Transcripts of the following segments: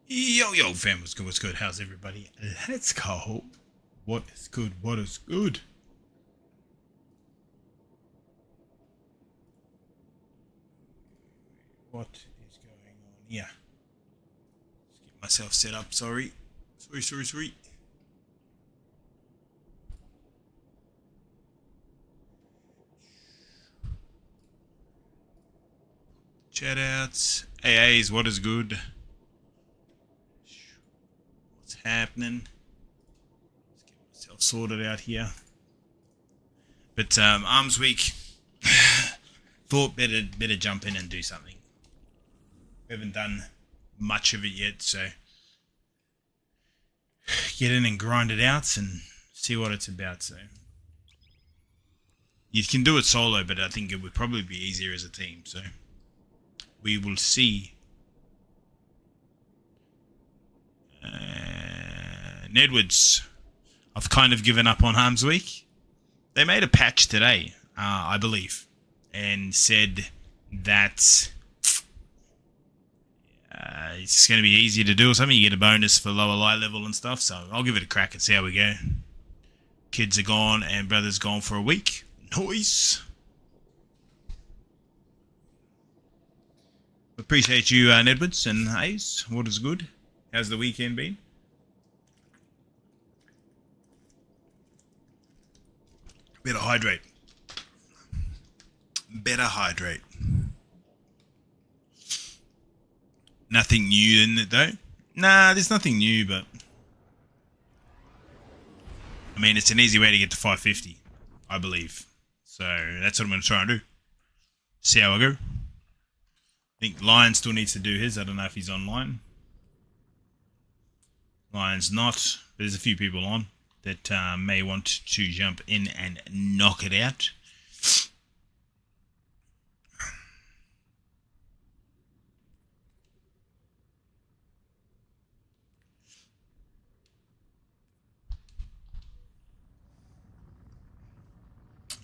Yo, fam, what's good? What's good? How's everybody? Let's go. What is good? What is good? What is going on here? Let's get myself set up. Sorry. Chat outs. AAs, what is good? What's happening? Let's get myself sorted out here. But Arms Week, thought better jump in and do something. We haven't done much of it yet, so get in and grind it out and see what it's about. So you can do it solo, but I think it would probably be easier as a team. So we will see. Nedwards, I've kind of given up on Arms Week. They made a patch today, I believe, and said that it's going to be easier to do or something. You get a bonus for lower light level and stuff. So I'll give it a crack and see how we go. Kids are gone and brother's gone for a week. Nice. Appreciate you, Nedwards and Hayes. What is good? How's the weekend been? Better hydrate. Nothing new in it though. Nah, there's nothing new, but I mean, it's an easy way to get to 550, I believe. So that's what I'm going to try and do. See how I go. I think Lion still needs to do his. I don't know if he's online. Lion's not, but there's a few people on that may want to jump in and knock it out.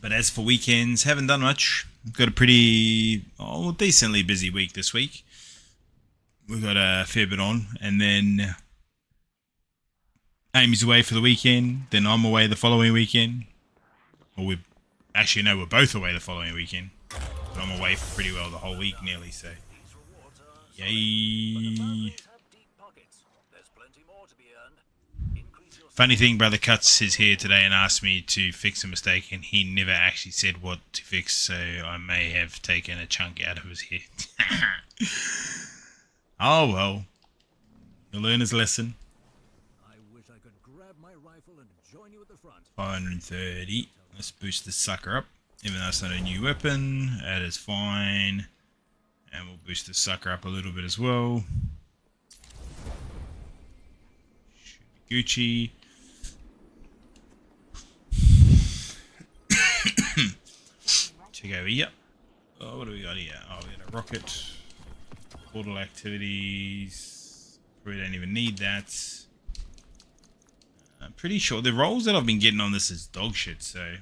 But as for weekends, haven't done much. Got a pretty, decently busy week this week. We've got a fair bit on, and then Amy's away for the weekend. Then I'm away the following weekend. Or we're both away the following weekend. But I'm away for pretty well the whole week nearly, so yay. Funny thing, Brother Cuts is here today and asked me to fix a mistake, and he never actually said what to fix, so I may have taken a chunk out of his head. Oh well. He'll learn his lesson. I wish I could grab my rifle and join you at the front. 530. Let's boost this sucker up. Even though it's not a new weapon, that is fine. And we'll boost this sucker up a little bit as well. Should be Gucci. Check over here. Oh, what do we got here? Oh, we got a rocket. Portal activities. We don't even need that. I'm pretty sure the rolls that I've been getting on this is dog shit, so.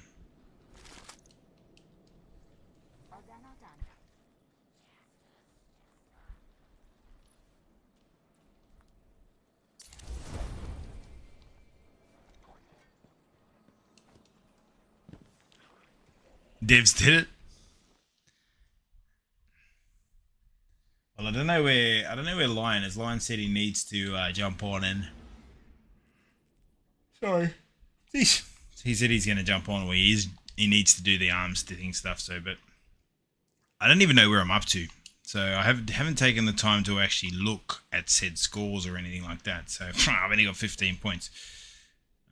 Devs did it. Well, I don't know where Lion is. Lion said he needs to jump on and. Sorry. He said he's going to jump on, or he needs to do the arms thing stuff. So, but I don't even know where I'm up to. So I haven't taken the time to actually look at said scores or anything like that. So I've only got 15 points.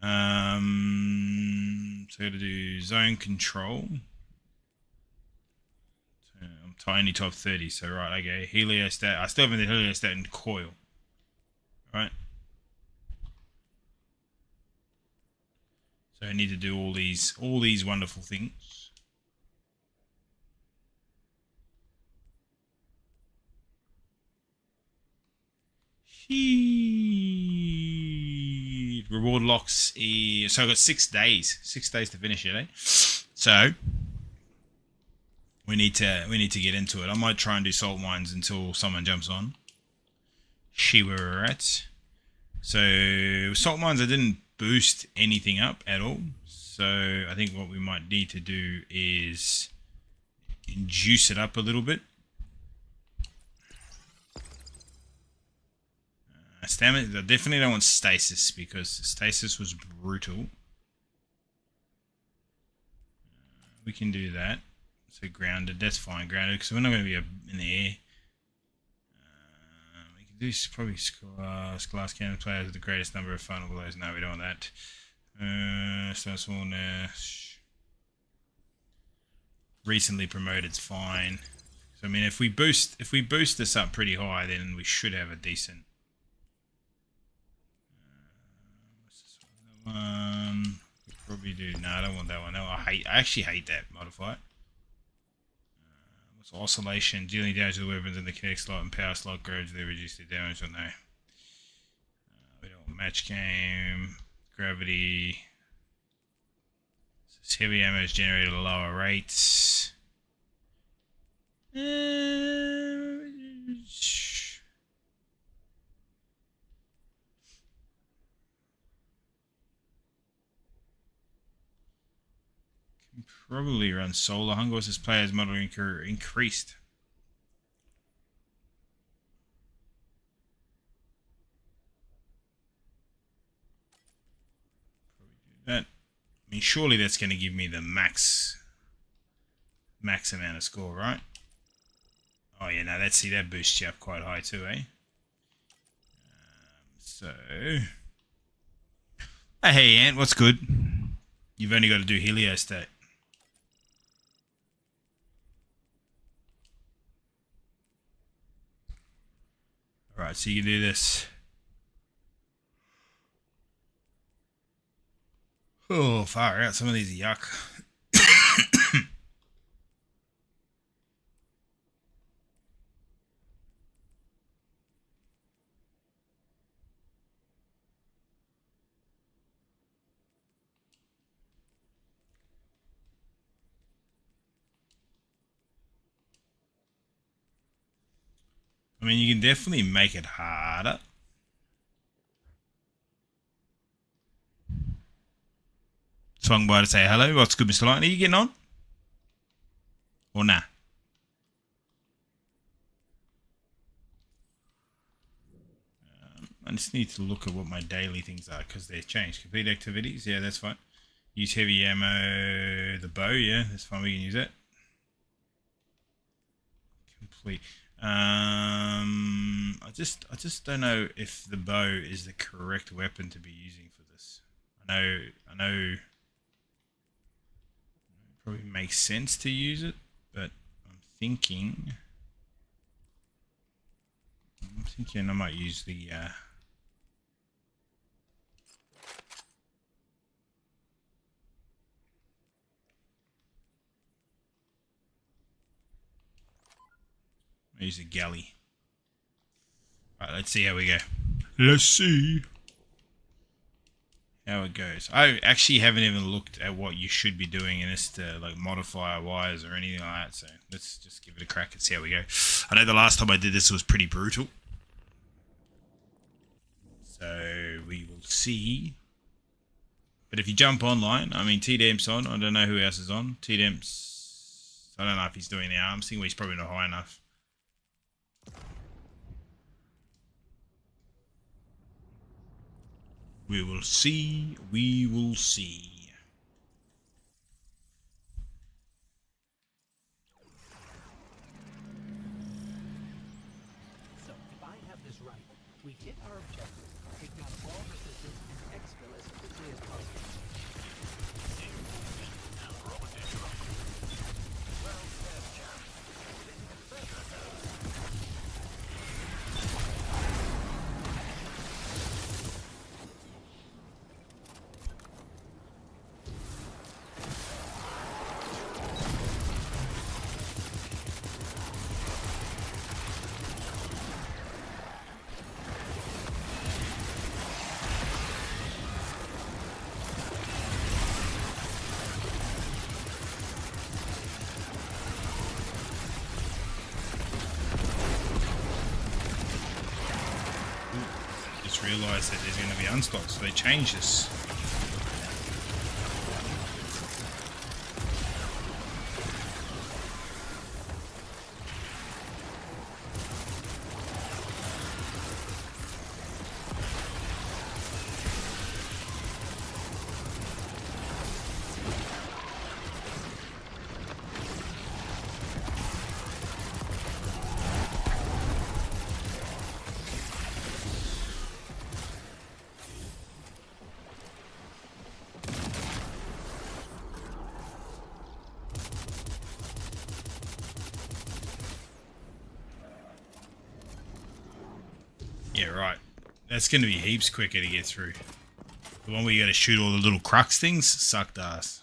So I got to do zone control. I'm tiny top 30, so right, okay. Heliostat. I still haven't the heliostat and coil. Right. So I need to do all these wonderful things. Reward locks. So I've got 6 days. 6 days to finish it, eh? So we need to get into it. I might try and do salt mines until someone jumps on. see where we're at. So salt mines, I didn't boost anything up at all. So I think what we might need to do is juice it up a little bit. Stamina, I definitely don't want stasis because stasis was brutal. We can do that. So grounded, that's fine. Grounded because we're not going to be in the air. We can do probably glass cannon players with the greatest number of final blows. No, we don't want that. So small Nash. Recently promoted, fine. So I mean, if we boost this up pretty high, then we should have a decent. What's this one? Probably do. No, I don't want that one. No, I actually hate that modifier. What's oscillation? Dealing damage to the weapons in the kinetic slot and power slot gradually reduce their damage or no. We don't want match game. Gravity. So heavy ammo is generated at lower rates. Probably run solar hunger as players model increased. Probably do that. I mean, surely that's going to give me the max amount of score, right? Oh yeah, no, that boosts you up quite high too, eh? So, hey Ant, what's good? You've only got to do heliostat. Alright, so you can do this. Oh, far out. Some of these are yuck. I mean, you can definitely make it harder. Swung by to say hello. What's good, Mr. Light? Are you getting on? Or nah? I just need to look at what my daily things are because they've changed. Complete activities. Yeah, that's fine. Use heavy ammo. The bow. Yeah, that's fine. We can use that. Complete. I just don't know if the bow is the correct weapon to be using for this. I know. It probably makes sense to use it, but I'm thinking I might use the. Use a galley. Alright, let's see how we go. Let's see how it goes. I actually haven't even looked at what you should be doing in this to like modify wires or anything like that, so let's just give it a crack and see how we go. I know the last time I did this was pretty brutal. So we will see. But if you jump online, I mean TDM's on, I don't know who else is on. TDM's, I don't know if he's doing the arms thing, but he's probably not high enough. We will see. We will see. So, if I have this right, we hit our objective, take down all resistance, and exfil as quickly as possible. just realised that there's going to be unstock, so they changed this. Yeah, right. That's going to be heaps quicker to get through. The one where you got to shoot all the little crux things sucked ass.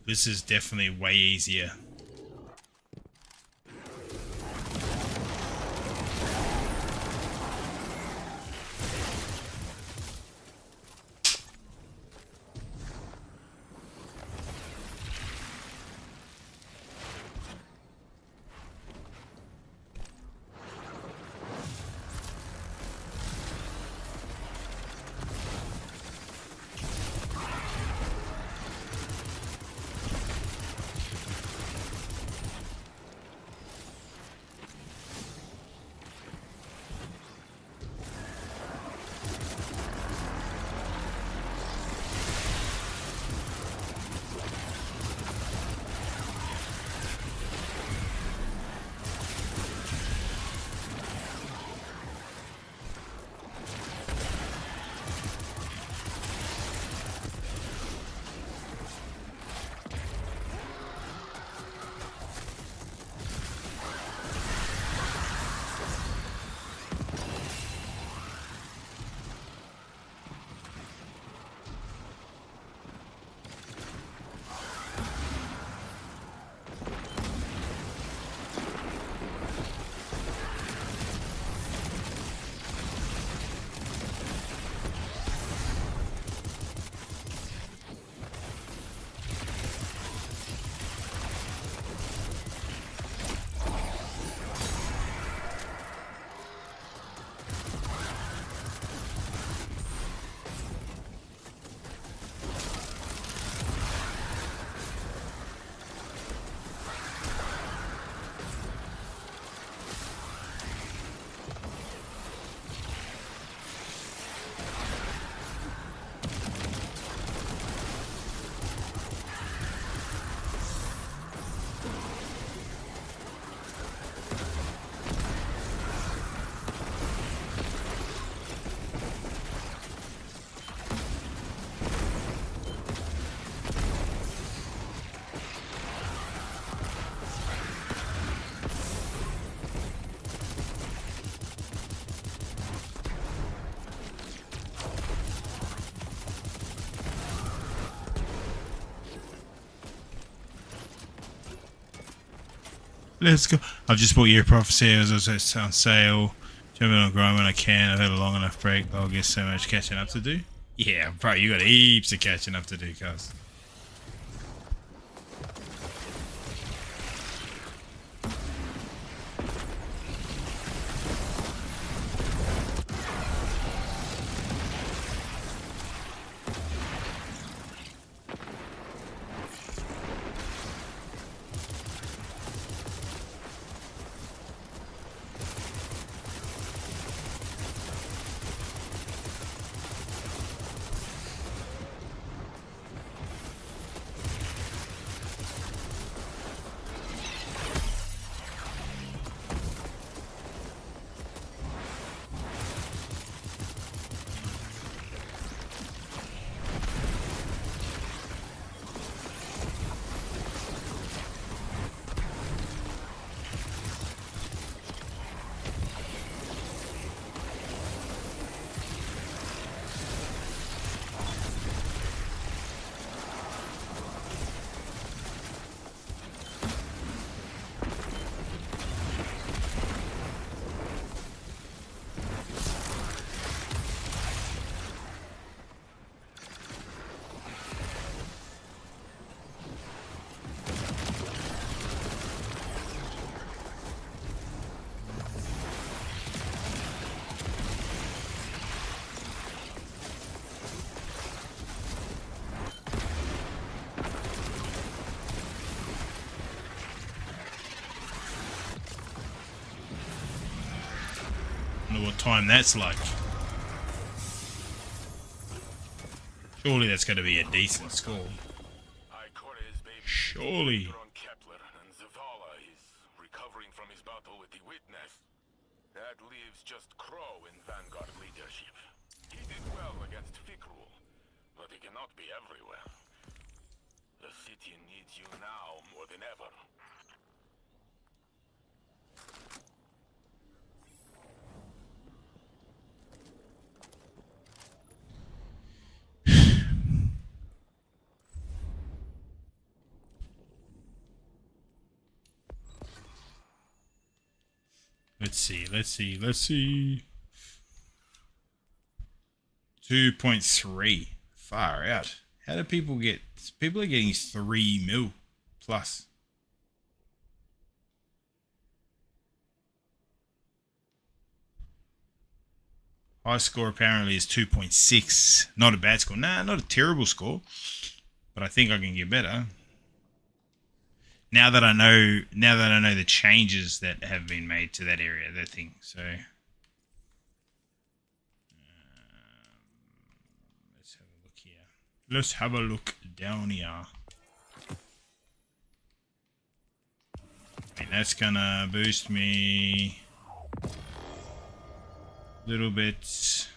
This is definitely way easier. Let's go. I've just bought Year of Prophecy. It was also on sale. Jumping on grind when I can. I've had a long enough break, but I'll get so much catching up to do. Yeah, bro, you got heaps of catching up to do, cuz. time that's like. Surely that's going to be a decent score. Surely. Kepler and Zavala is recovering from his battle with the Witness. That leaves just Crow in Vanguard leadership. He did well against Fikrul, but he cannot be everywhere. The city needs you now more than ever. Let's see. 2.3. Far out. How do people get... People are getting 3 mil plus. High score apparently is 2.6. Not a bad score. Nah, not a terrible score. But I think I can get better. Now that I know the changes that have been made to that area, that thing. So let's have a look here. Let's have a look down here. And that's gonna boost me a little bit.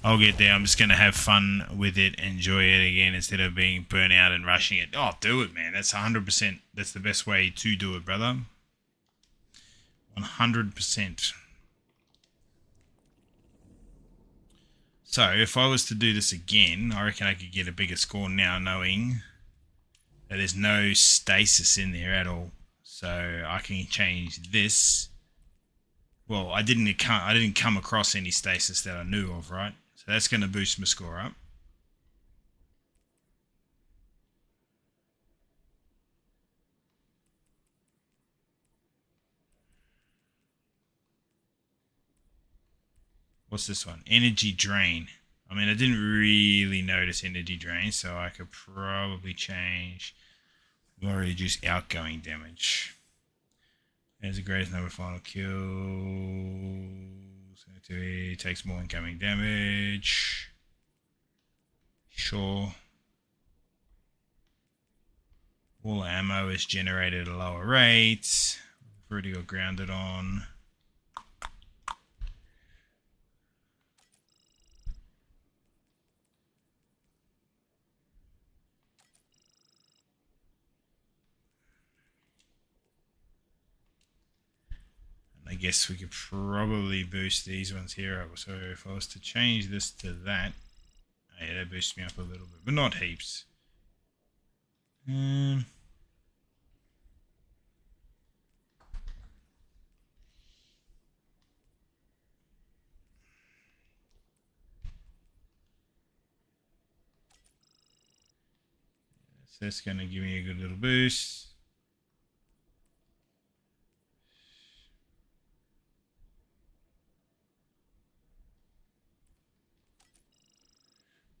I'll get there. I'm just going to have fun with it, enjoy it again instead of being burnt out and rushing it. Oh, do it, man. That's 100%. That's the best way to do it, brother. 100%. So, if I was to do this again, I reckon I could get a bigger score now knowing that there's no stasis in there at all. So, I can change this. Well, I didn't come across any stasis that I knew of, right? So that's going to boost my score up. What's this one? Energy drain. I mean, I didn't really notice energy drain, so I could probably change. We'll reduce outgoing damage. There's the greatest number of final kills. He takes more incoming damage. Sure. All ammo is generated at a lower rate. We've already got grounded on. I guess we could probably boost these ones here up. So if I was to change this to that, yeah, that boosts me up a little bit, but not heaps. So that's going to give me a good little boost.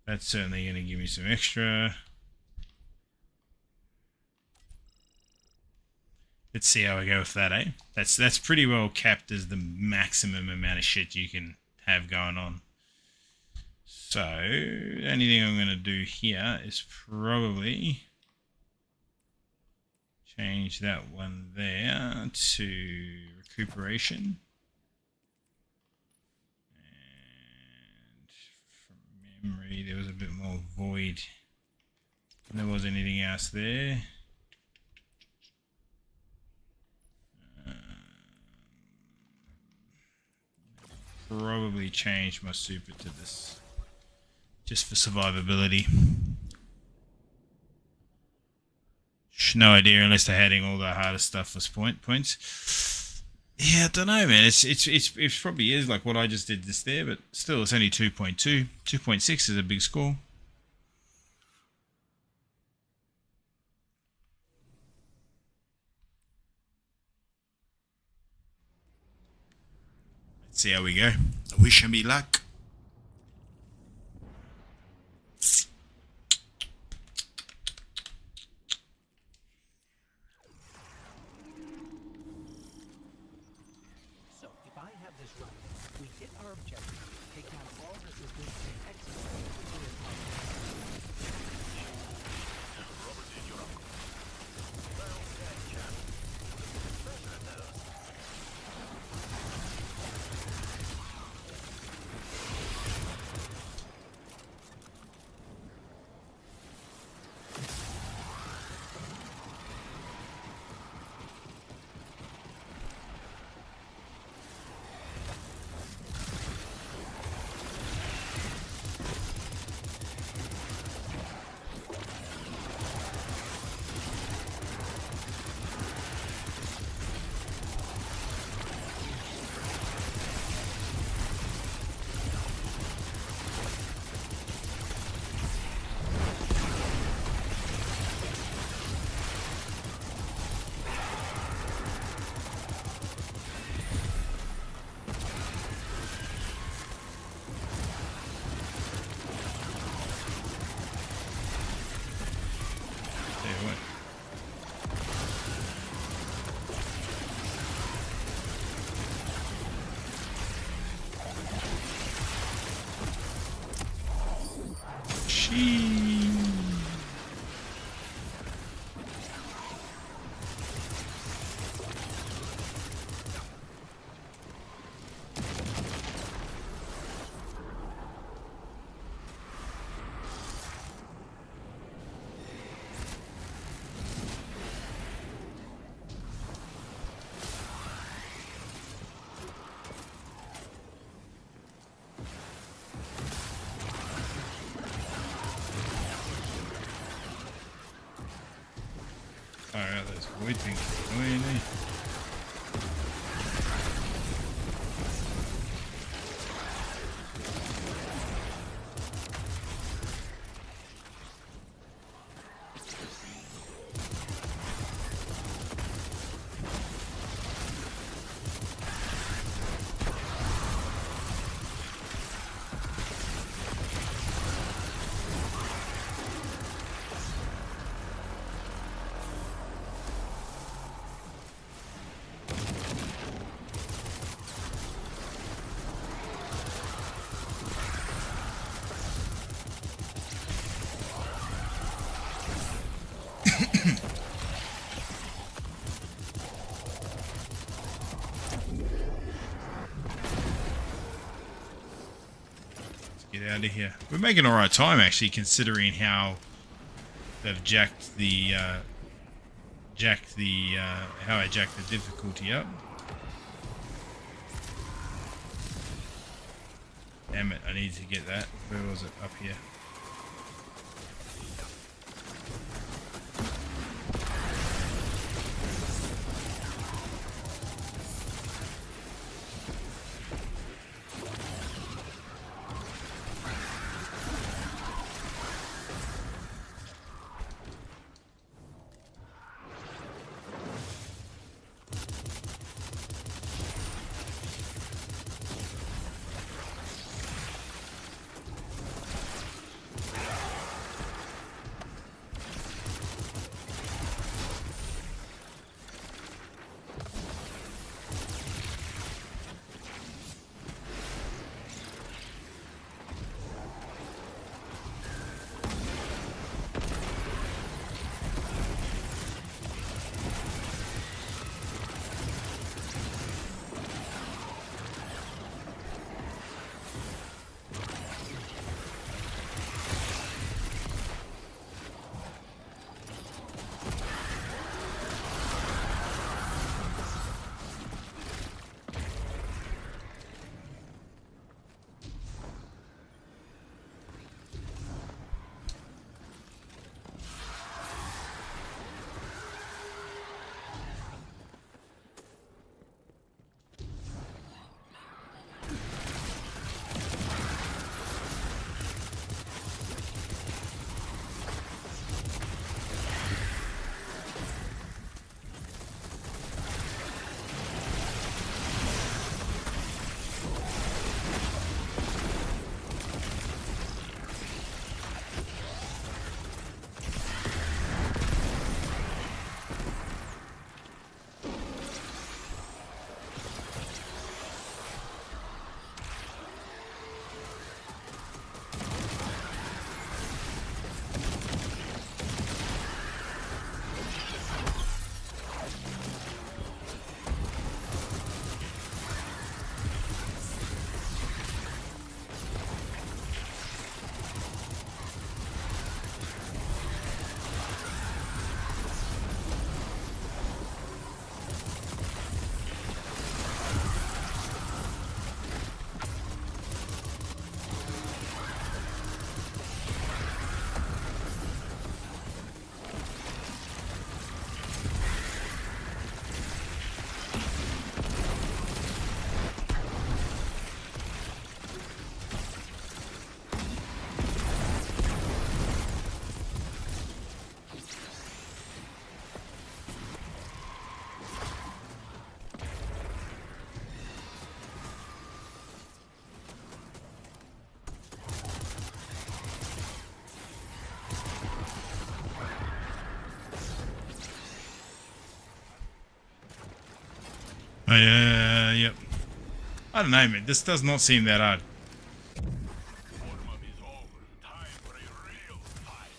That's certainly going to give me some extra. Let's see how I go with that, eh? That's pretty well capped as the maximum amount of shit you can have going on. So, the only thing I'm going to do here is probably change that one there to recuperation. Memory, there was a bit more void. There was anything else there. Probably change my super to this, just for survivability. No idea unless they're adding all the harder stuff for points. Yeah, I don't know, man. It probably is like what I just did this there, but still, it's only 2.2. 2.6 is a big score. Let's see how we go. I wish me luck. Alright, those void things are annoying me. Get out of here. We're making alright time actually, considering how they've jacked the how I jacked the difficulty up. Damn it! I need to get that. Where was it? Up here. Oh, yeah, yep. I don't know, man. This does not seem that hard. Warm-up is over. Time for a real fight.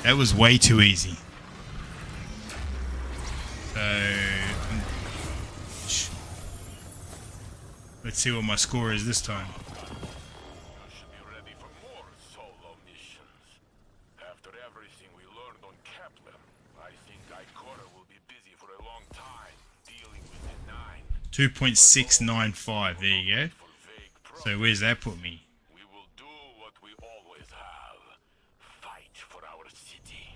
That was way too easy. So let's see what my score is this time. You should be ready for more solo missions. After everything we learned on Kepler, I think Ikora will be busy for a long time dealing with the Nine. 2.695. There you go. For vague So where's that put me? we will do what we always have. Fight for our city.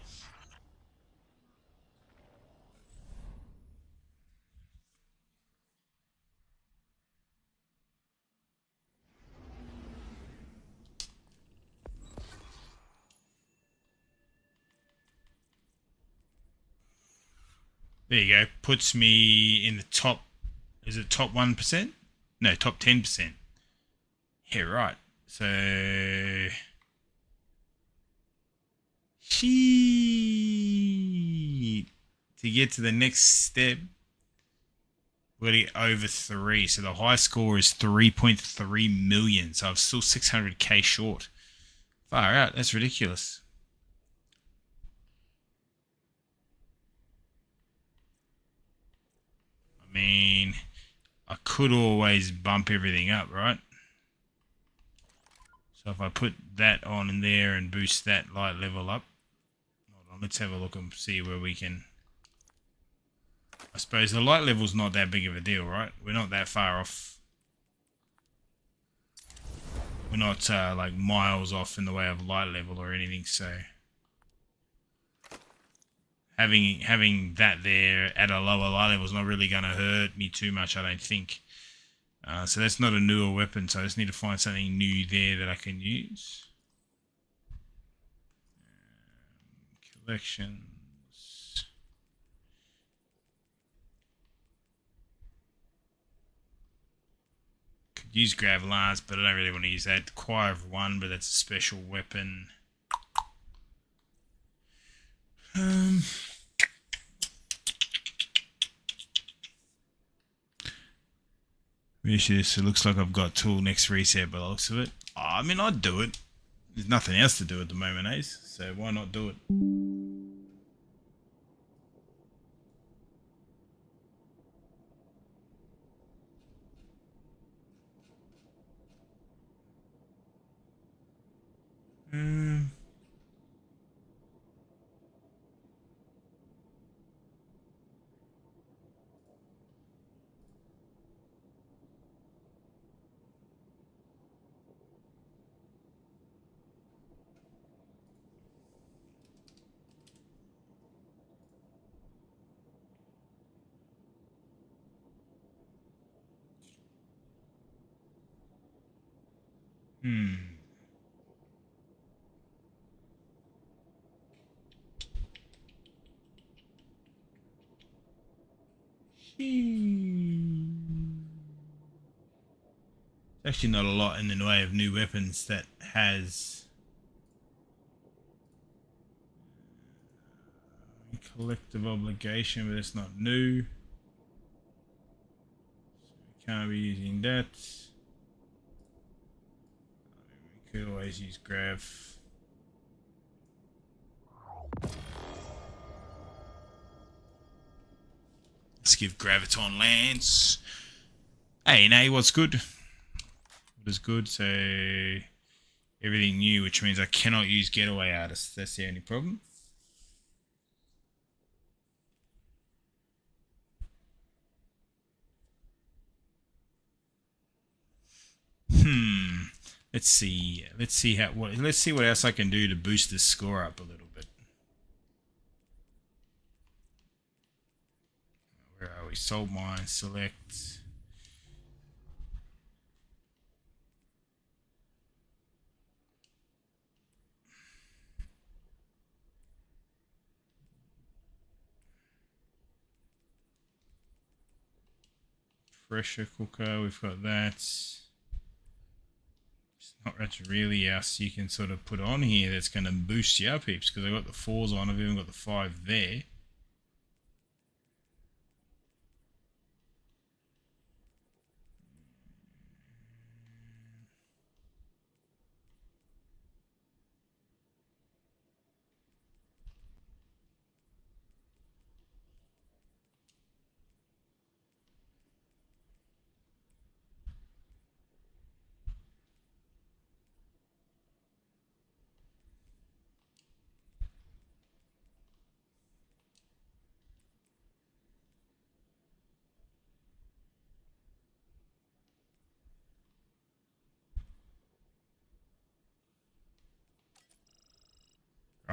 There you go. Puts me in the top. Is it top 1%? No, top 10%. Yeah, right. So she to get to the next step, we're gonna get over 3. So the high score is 3.3 million. So I'm still 600k short. Far out. That's ridiculous. I mean, I could always bump everything up, right? So if I put that on in there and boost that light level up. Hold on, let's have a look and see where we can. I suppose the light level's not that big of a deal, right? We're not that far off. We're not like miles off in the way of light level or anything, so having that there at a lower light level is not really going to hurt me too much, I don't think. So that's not a newer weapon, so I just need to find something new there that I can use. Collections. Could use Gravlance, but I don't really want to use that. Choir of One, but that's a special weapon. It looks like I've got tool next reset by the looks of it. Oh, I mean, I'd do it. There's nothing else to do at the moment, Ace. So why not do it? Actually not a lot in the way of new weapons that has collective obligation, but it's not new. So we can't be using that. We could always use Grav. Let's give Graviton Lance. Hey, nay, what's good? What is good? So everything new, which means I cannot use Getaway Artists. That's the only problem. Let's see. Let's see what else I can do to boost this score up a little bit. Where are we? Salt mine, select. Pressure cooker, we've got that. It's not much really else you can sort of put on here that's going to boost you up heaps, because I've got the 4s on, I've even got the 5 there.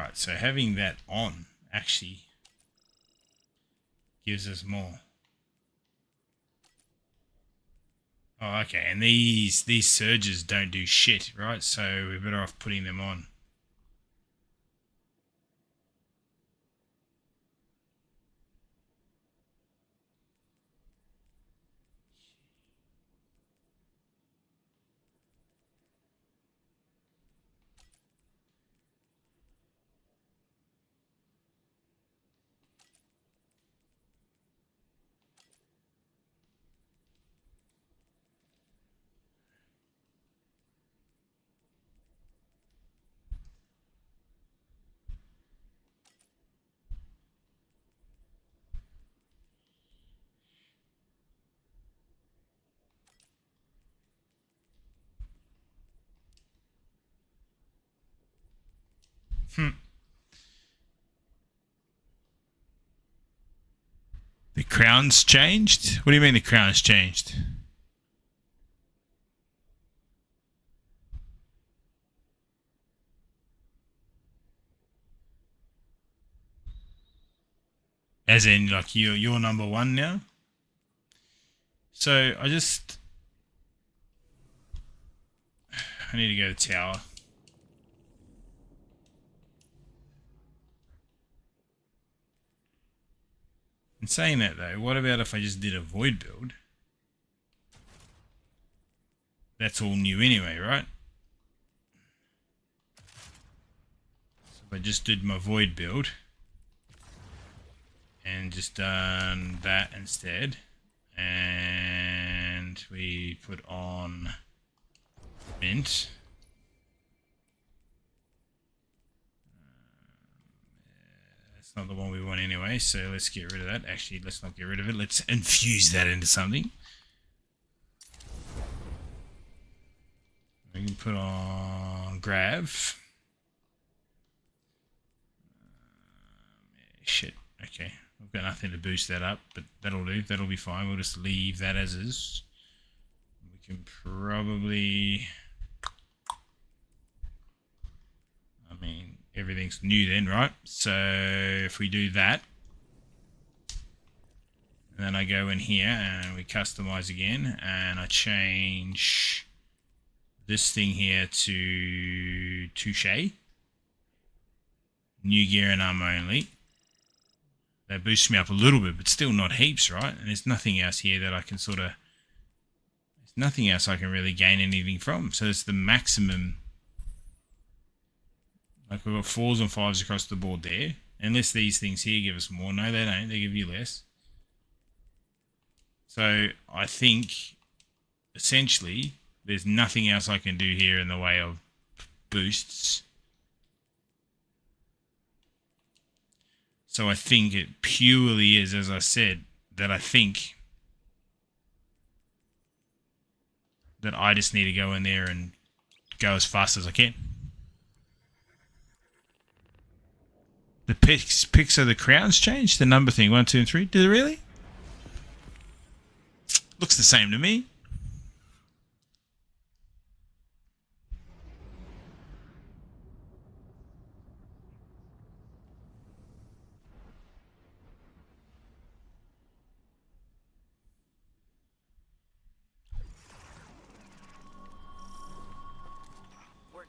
Right, so having that on actually gives us more. Oh, okay, and these surges don't do shit, right? So we're better off putting them on. The crown's changed? What do you mean the crown's changed? As in, like, you're number one now? So, I need to go to tower. In saying that, though, what about if I just did a void build? That's all new anyway, right? So if I just did my void build and just done that instead, and we put on mint. That's not the one we want anyway, so let's get rid of that. Actually, let's not get rid of it. Let's infuse that into something. We can put on Grav. Shit. Okay. I've got nothing to boost that up, but that'll do. That'll be fine. We'll just leave that as is. We can probably... I mean, everything's new then, right? So if we do that, and then I go in here and we customize again, and I change this thing here to Touche. New gear and armor only. That boosts me up a little bit, but still not heaps, right? And there's nothing else here that I can there's nothing else I can really gain anything from. So it's the maximum. Like we've got 4s and 5s across the board there. Unless these things here give us more. No, they don't. They give you less. So I think essentially there's nothing else I can do here in the way of boosts. So I think it purely is, as I said, that I think that I just need to go in there and go as fast as I can. The picks of the crowns changed? The number thing, 1, 2, and 3? Did it really? Looks the same to me.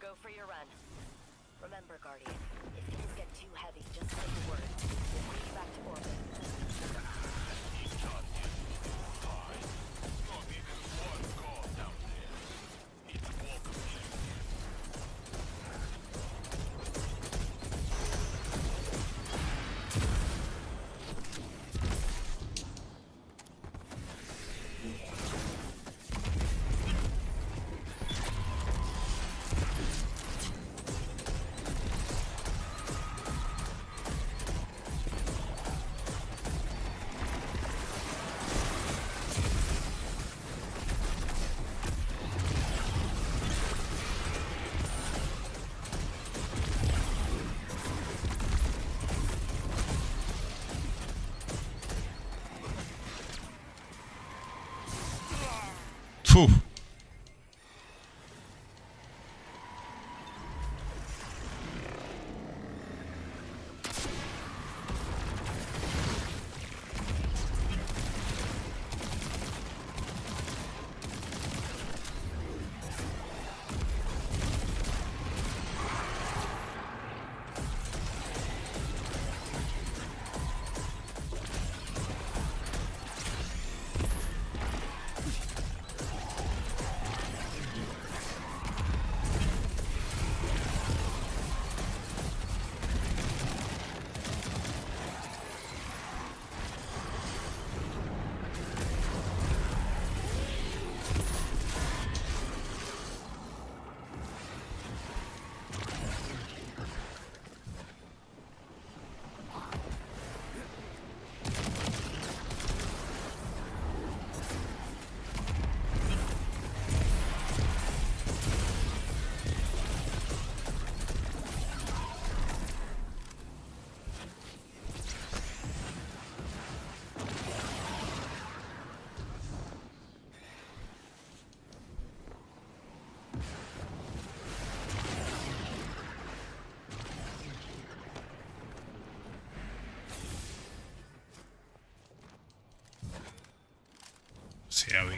Go for your run. Remember, Guardian, if things get too heavy, just say the word. We'll push you back to orbit. Phew. see how we go.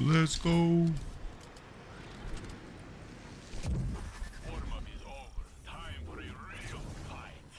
Let's go. Warm-up is over. Time for a real fight.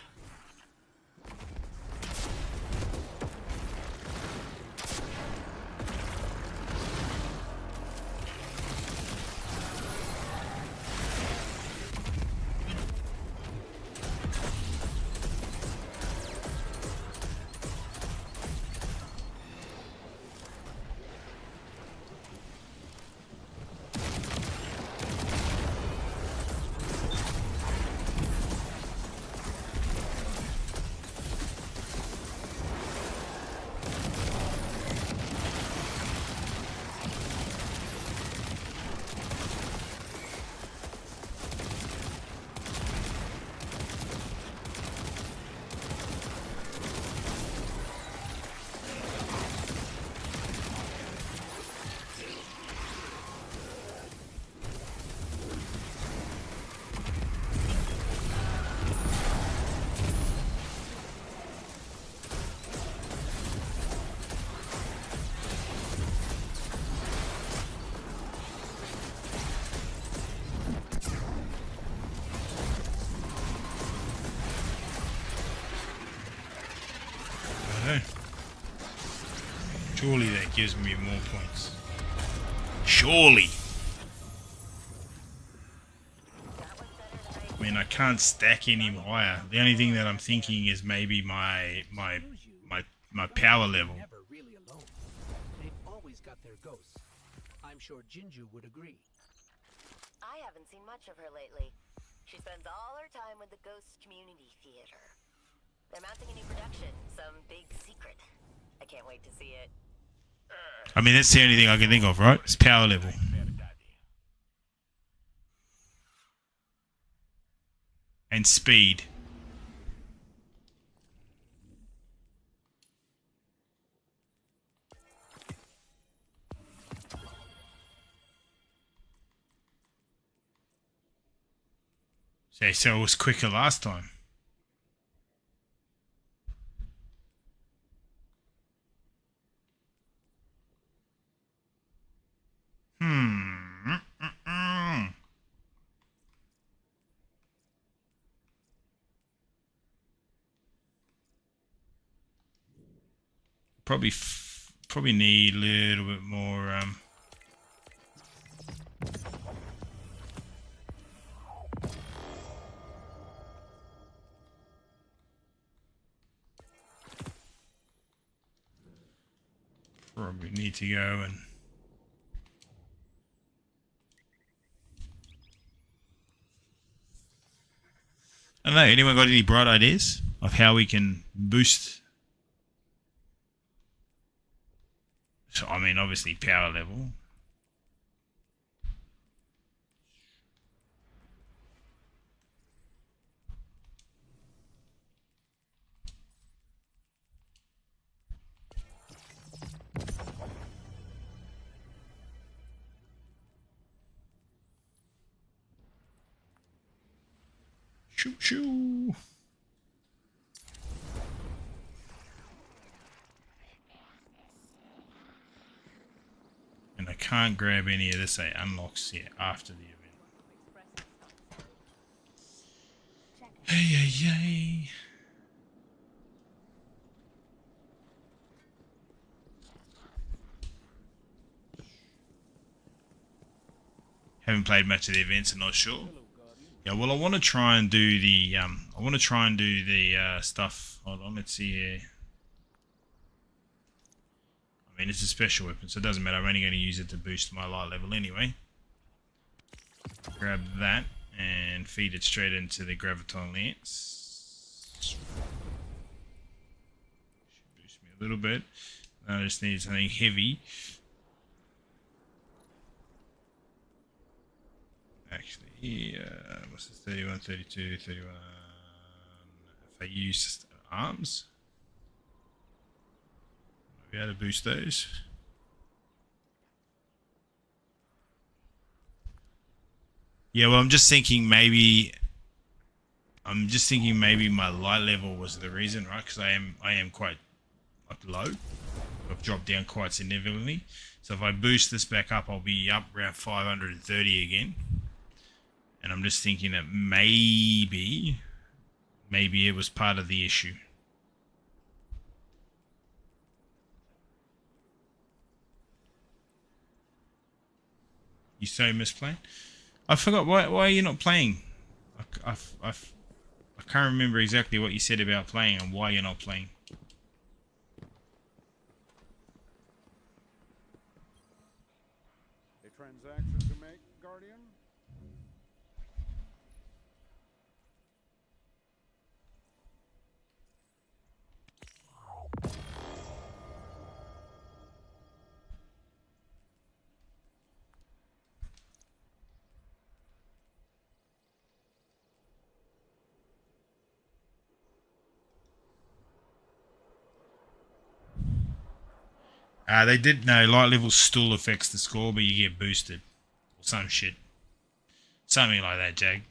Surely that gives me more points. Surely. I mean, I can't stack any higher. The only thing that I'm thinking is maybe my power level. Never really alone. They've always got their ghosts. I'm sure Jinju would agree. I haven't seen much of her lately. She spends all her time with the Ghost Community Theater. They're mounting a new production, some big secret. I can't wait to see it. I mean, that's the only thing I can think of, right? It's power level. And speed. So it was quicker last time. Probably need a little bit more probably need to go and I don't know, anyone got any bright ideas of how we can boost? So, I mean, obviously power level. Shoo shoo. And I can't grab any of this. It unlocks yet after the event. Hey, hey, hey. Haven't played much of the events and not sure. Yeah, well, I want to try and do the stuff. Hold on, let's see here. I mean, it's a special weapon, so it doesn't matter. I'm only going to use it to boost my light level anyway. Grab that and feed it straight into the graviton lance. Should boost me a little bit. I just need something heavy. Actually, what's this? 31, 32, 31. If I use arms, I'll be able to boost those. Yeah, well, I'm just thinking maybe my light level was the reason, right? Because I am quite low. I've dropped down quite significantly. So if I boost this back up, I'll be up around 530 again. And I'm just thinking that maybe it was part of the issue. You so misplaying? I forgot, why are you not playing? I can't remember exactly what you said about playing and why you're not playing. A transaction to make, Guardian? They did know light level still affects the score, but you get boosted. Or some shit. Something like that, Jag.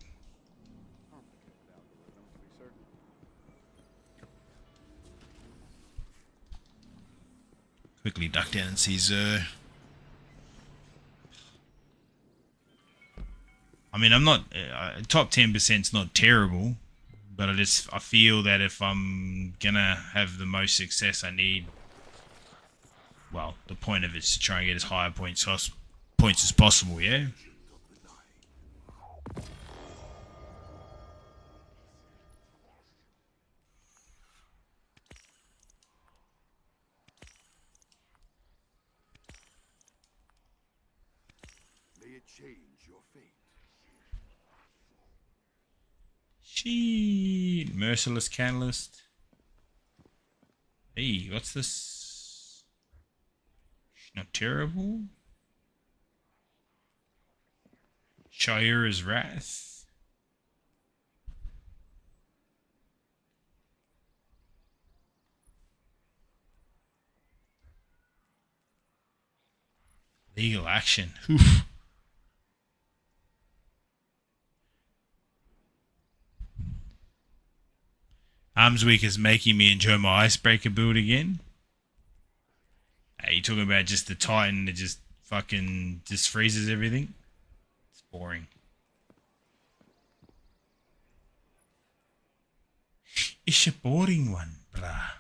Quickly duck down and see Zer. I mean, I'm not... top 10%'s not terrible, but I feel that if I'm gonna have the most success, I need well, the point of it is to try and get as high points as possible, yeah? May it change your fate. Shit. Merciless Catalyst. Hey, what's this? Not terrible. Shire's Wrath. Legal Action. Oof. Arms Week is making me enjoy my Icebreaker build again. Hey, you talking about just the Titan that just fucking just freezes everything? It's boring. It's a boring one, bruh.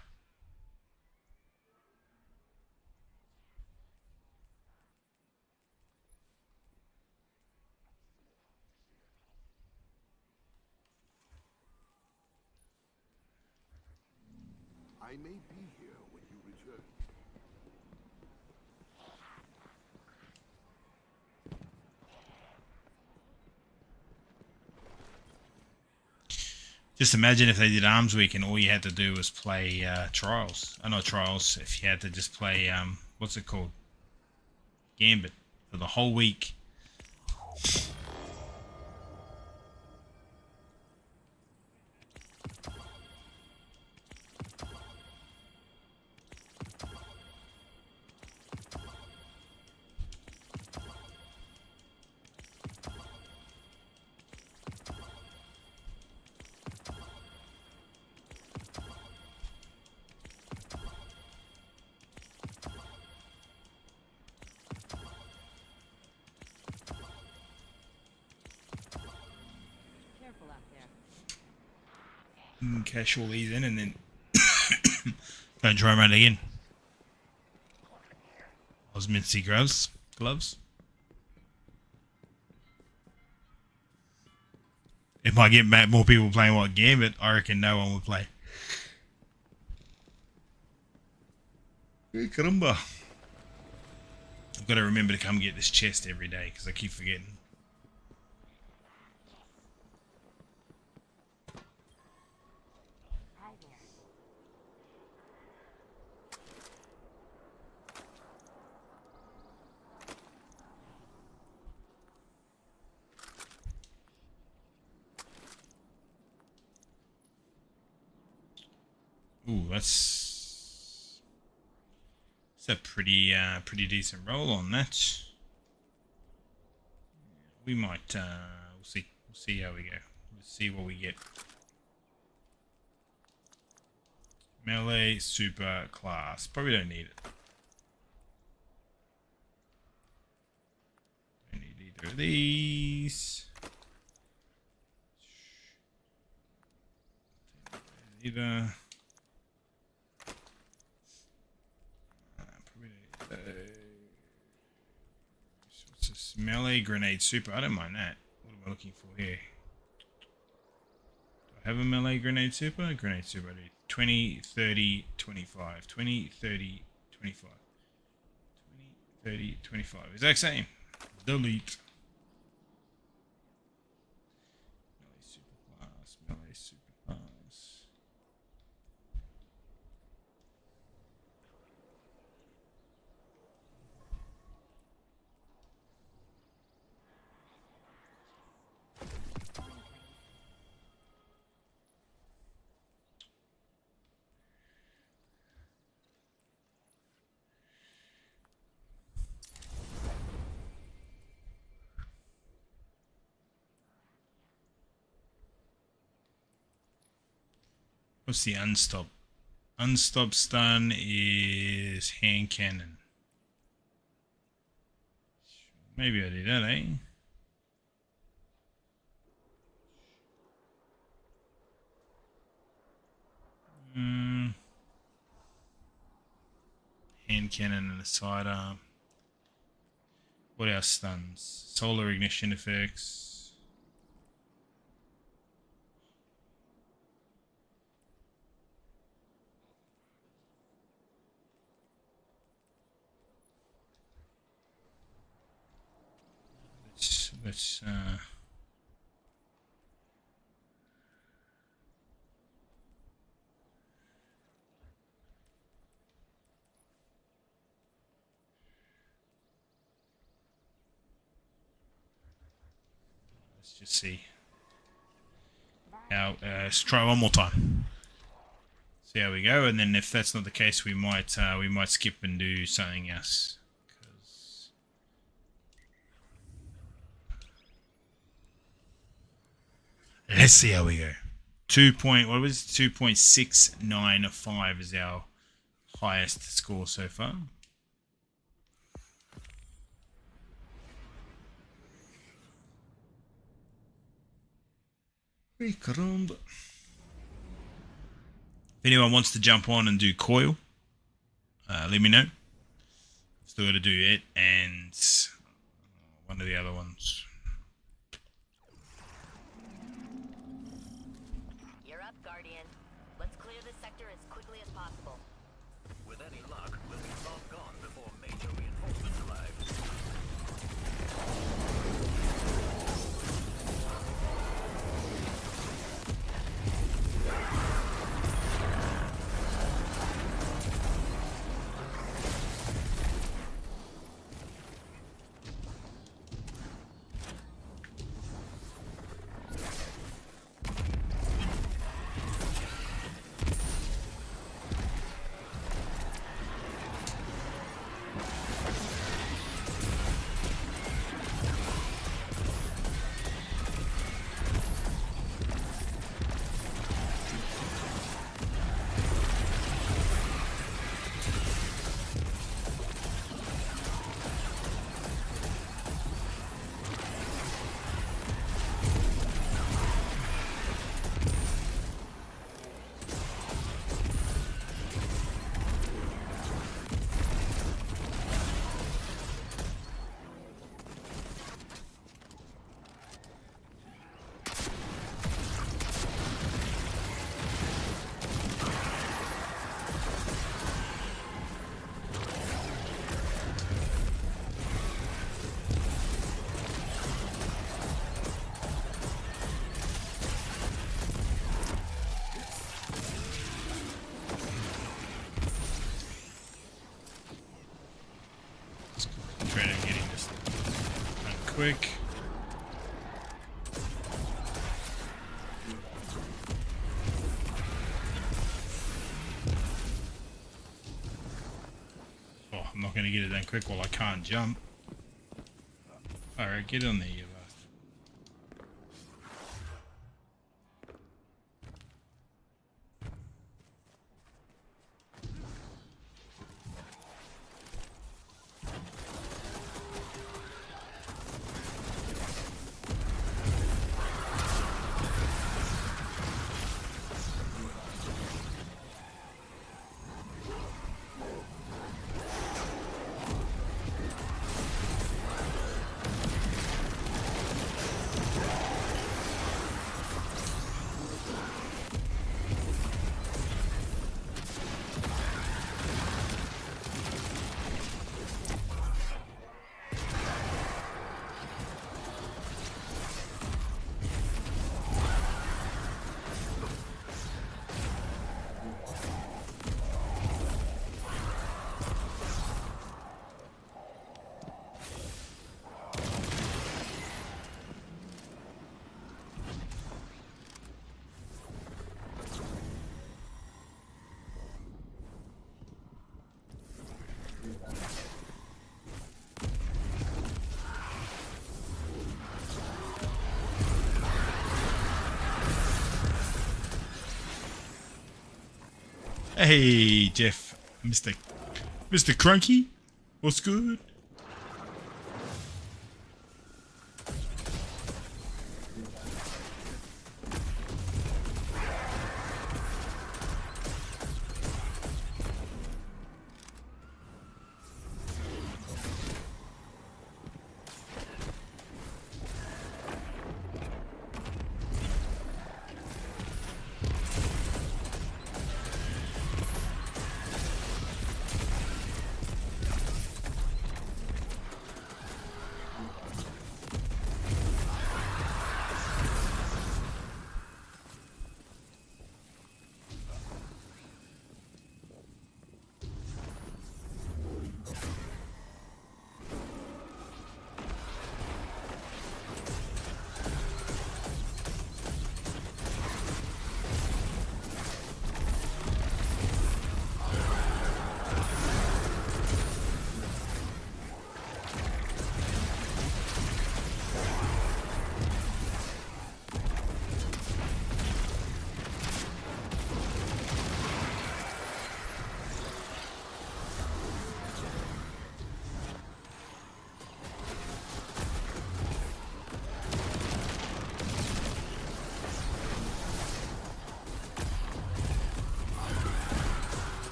I may be here when you return. Just imagine if they did Arms Week and all you had to do was play Trials. Not Trials, if you had to just play, what's it called? Gambit for the whole week. Careful out there. Cash all these in and then don't try around again. Osmincy gloves. It might get more people playing what Gambit. I reckon no one would play. Caramba. I've got to remember to come get this chest every day because I keep forgetting. Hi there. Ooh, that's a pretty decent roll on that. We might we'll see how we go. We'll see what we get. Melee super class. Probably don't need it. Don't need either of these. Either. What's this? Melee grenade super. I don't mind that. What am I looking for here? Do I have a melee grenade super? Grenade super. I do 20, 30, 25. 20, 30, 25. 20, 30, 25. Exact same. Delete. Melee super class. Melee super class. What's the unstop? Unstop stun is hand cannon. Maybe I do that, eh? hand cannon and a sidearm. What else stuns? Solar ignition effects. Let's just see how. Let's try one more time. See how we go, and then if that's not the case, we might skip and do something else. Let's see how we go. 2.695 is our highest score so far. Caramba. If anyone wants to jump on and do coil, let me know. Still got to do it and one of the other ones. You're up, Guardian. Let's clear this sector as quickly as possible. With any luck, we'll be long gone before major reinforcements arrive. Try to getting this done quick. Oh, I'm not going to get it done quick while I can't jump. Alright, get on there, you bastard. Hey, Jeff, Mr. Crunky, what's good?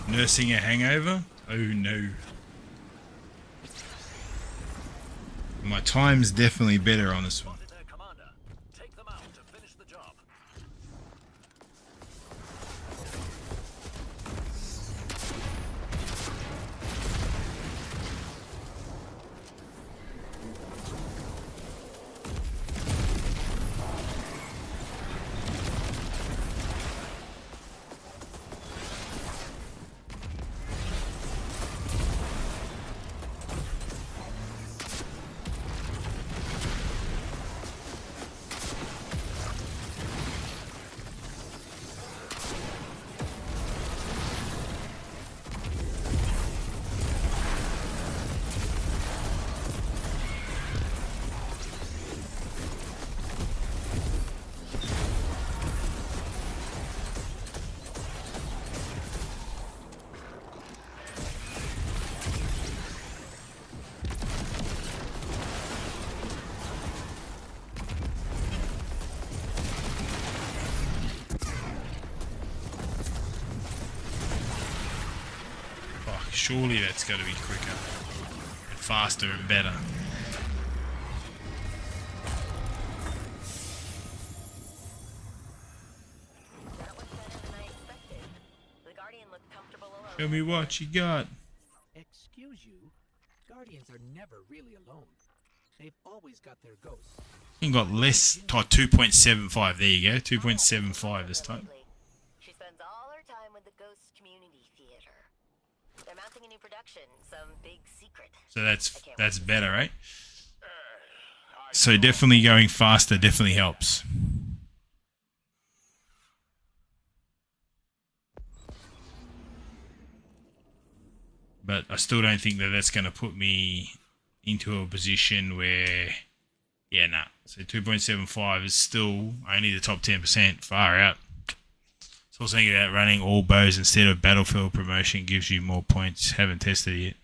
Nursing a hangover? Oh no. My time's definitely better on this one. Spotted their commander. Take them out to finish the job. Fuck, surely that's got to be quicker and faster and better. That was better than I expected. The Guardian looked comfortable alone. Show me what you got. Excuse you, Guardians are never really alone. They've always got their ghosts. You got less. Oh, 2.75. There you go. 2.75 this time. She spends all her time with the Ghost Community Theater. They're mounting a new production, some big secret. So that's better, right? So definitely going faster definitely helps. But I still don't think that that's going to put me into a position where, yeah, nah. So 2.75 is still only the top 10%, far out. So I was thinking about running all bows instead of Battlefield promotion, gives you more points. Haven't tested it yet.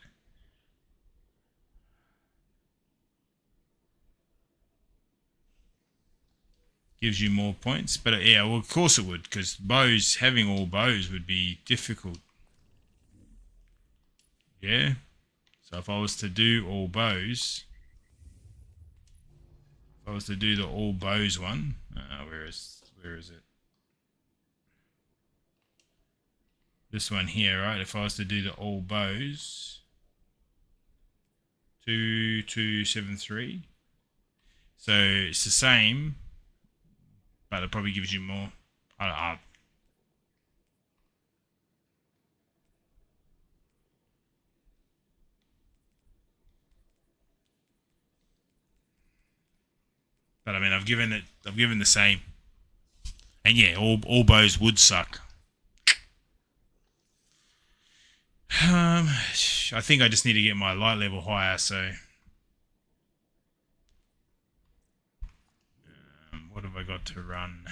Gives you more points, but yeah, well, of course it would, because bows, having all bows would be difficult. Yeah, so if I was to do all bows, if I was to do the all bows one, where is it? This one here, right? If I was to do the all bows, 2273. So it's the same, but it probably gives you more. But I mean, I've given the same, and yeah, all bows would suck. I think I just need to get my light level higher. So, what have I got to run?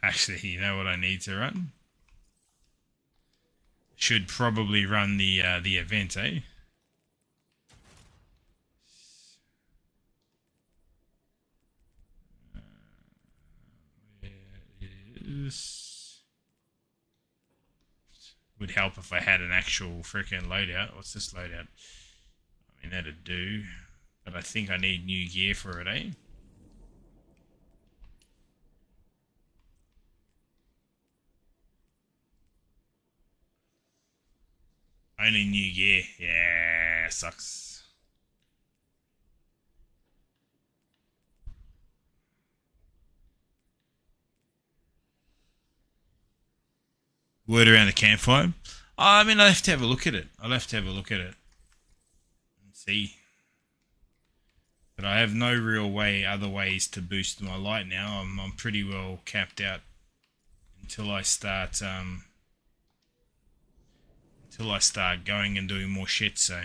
Actually, you know what I need to run? Should probably run the event, eh? Would help if I had an actual freaking loadout. What's this loadout? I mean, that'd do. But I think I need new gear for it, eh? Only new gear. Yeah, sucks. Word around the campfire. I mean, I'll have to have a look at it. And see. But I have no real other ways to boost my light now. I'm pretty well capped out until I start going and doing more shit. So,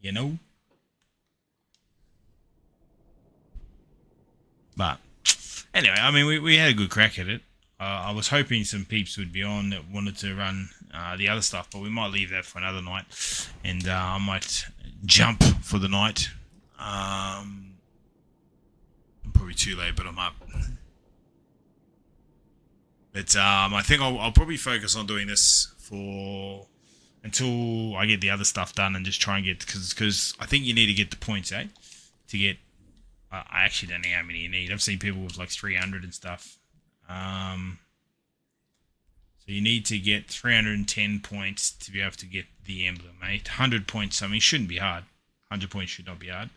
you know. But anyway, I mean, we had a good crack at it. I was hoping some peeps would be on that wanted to run the other stuff, but we might leave that for another night, and I might jump for the night. I'm probably too late, but I'm up. But I think I'll probably focus on doing this for until I get the other stuff done, and just try and get, because I think you need to get the points, to get. I actually don't know how many you need. I've seen people with like 300 and stuff. So you need to get 310 points to be able to get the emblem, mate. 100 points, I mean, shouldn't be hard. 100 points should not be hard.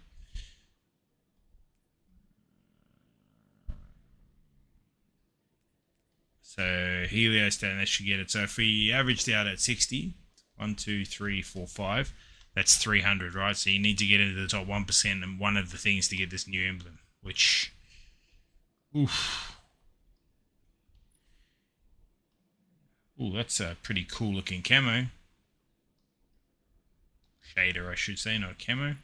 So Helios down there should get it. So if we averaged out at 60, 1, 2, 3, 4, 5, that's 300, right? So you need to get into the top 1%, and one of the things to get this new emblem, which, oof. Ooh, that's a pretty cool looking camo. Shader, I should say, not camo.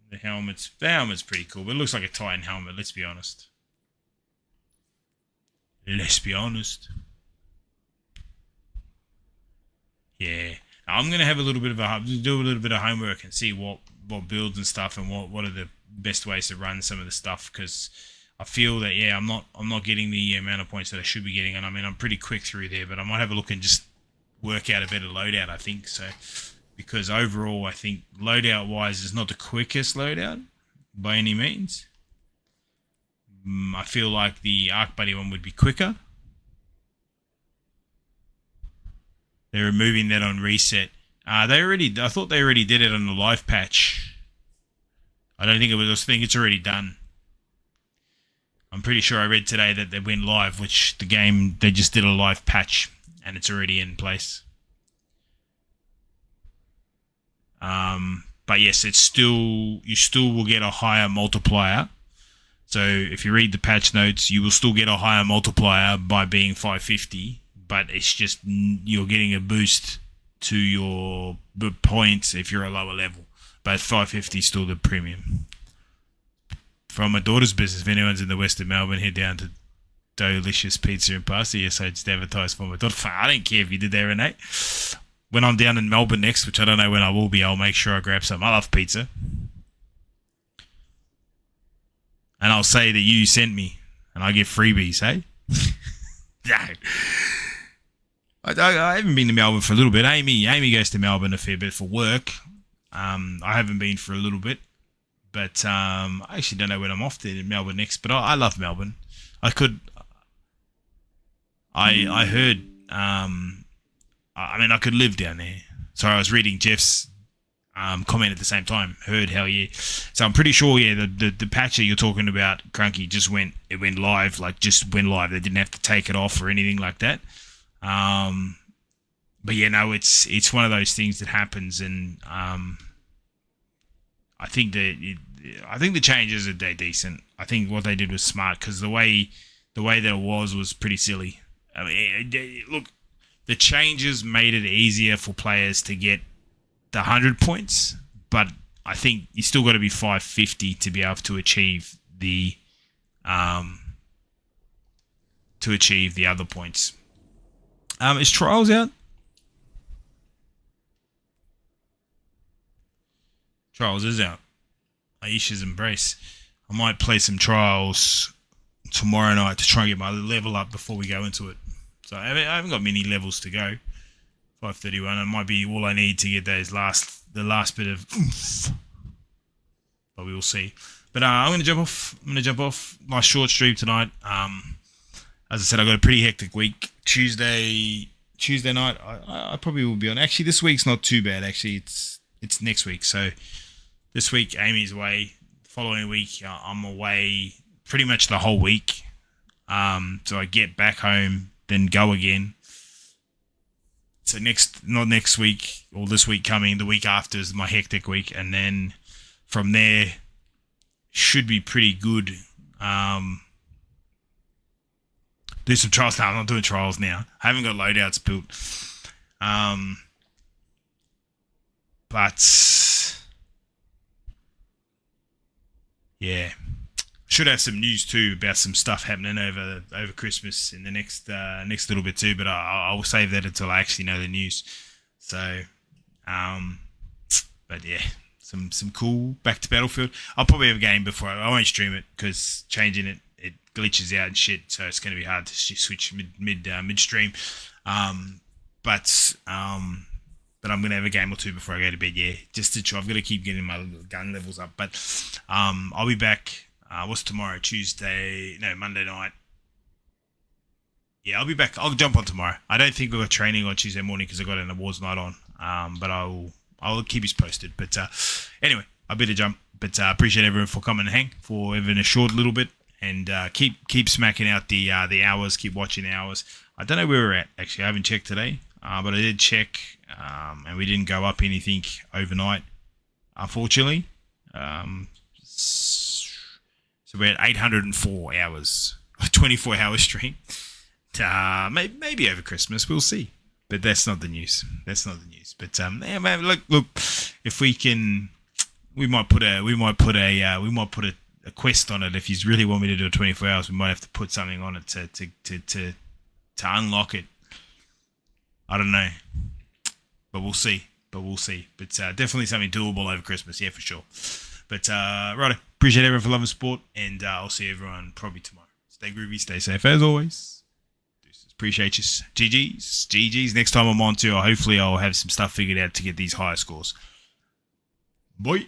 The helmet's pretty cool, but it looks like a Titan helmet, let's be honest. Let's be honest. Yeah. I'm going to have a little bit of do a little bit of homework and see what builds and stuff, and what are the best ways to run some of the stuff, because I feel that, yeah, I'm not getting the amount of points that I should be getting, and I mean, I'm pretty quick through there, but I might have a look and just work out a better loadout, I think. So, because overall, I think loadout wise is not the quickest loadout by any means. I feel like the Arc Buddy one would be quicker. They're removing that on reset. I thought they already did it on the live patch. I don't think it was. I think it's already done. I'm pretty sure I read today that they went live, which the game, they just did a live patch, and it's already in place. But yes, you still will get a higher multiplier. So if you read the patch notes, you will still get a higher multiplier by being 550, but it's just you're getting a boost to your points if you're a lower level. But 550 is still the premium. From my daughter's business, if anyone's in the west of Melbourne, head down to Delicious Pizza and Pasta. Yes, I just advertised for my daughter. I don't care if you did that, Renee. When I'm down in Melbourne next, which I don't know when I will be, I'll make sure I grab some. I love pizza. And I'll say that you sent me, and I get freebies, hey? No. I haven't been to Melbourne for a little bit. Amy goes to Melbourne a fair bit for work. I haven't been for a little bit, but I actually don't know when I'm off to Melbourne next. But I love Melbourne. I heard. I could live down there. Sorry, I was reading Jeff's comment at the same time. Heard, hell yeah. So I'm pretty sure, yeah, the patch that you're talking about, Crunky, went live. Like, just went live. They didn't have to take it off or anything like that. But yeah, no, it's one of those things that happens, and I think the changes are decent. I think what they did was smart, because the way that it was pretty silly. I mean, look, the changes made it easier for players to get the 100 points, but I think you still got to be 550 to be able to achieve the other points. Is Trials out? Trials is out. Aisha's Embrace. I might play some Trials tomorrow night to try and get my level up before we go into it. So I haven't got many levels to go. 531. It might be all I need to get the last bit of oomph. But we will see. But I'm going to jump off. My short stream tonight. As I said, I got a pretty hectic week. Tuesday night, I probably will be on. Actually, this week's not too bad. Actually, it's next week. So this week, Amy's away. The following week, I'm away pretty much the whole week. So I get back home, then go again. So not next week or this week coming, the week after is my hectic week, and then from there should be pretty good. Do some trials now. I'm not doing trials now. I haven't got loadouts built. But yeah, should have some news too about some stuff happening over Christmas in the next little bit too. But I will save that until I actually know the news. So, but yeah, some cool back to Battlefield. I'll probably have a game before I won't stream it because changing it glitches out and shit. So it's going to be hard to switch midstream. But I'm going to have a game or two before I go to bed. Yeah, just to try. I've got to keep getting my gun levels up. But I'll be back. What's tomorrow? Monday night. Yeah, I'll be back. I'll jump on tomorrow. I don't think we've got training on Tuesday morning because I got an awards night on. But I'll keep you posted. But anyway, I better jump. But appreciate everyone for coming and hang for even a short little bit. And keep smacking out the hours. Keep watching the hours. I don't know where we're at, actually. I haven't checked today. But I did check. And we didn't go up anything overnight, unfortunately. So we're at 804 hours. A 24-hour stream. Maybe over Christmas. We'll see. But that's not the news. But yeah, man, look. If we can, we might put a quest on it. If you really want me to do it 24 hours, we might have to put something on it to unlock it. I don't know, but we'll see. But definitely something doable over Christmas, yeah, for sure. But right, appreciate everyone for loving sport, and I'll see everyone probably tomorrow. Stay groovy, stay safe as always. Appreciate you. GG's. Next time I'm on too, hopefully I'll have some stuff figured out to get these higher scores. Bye.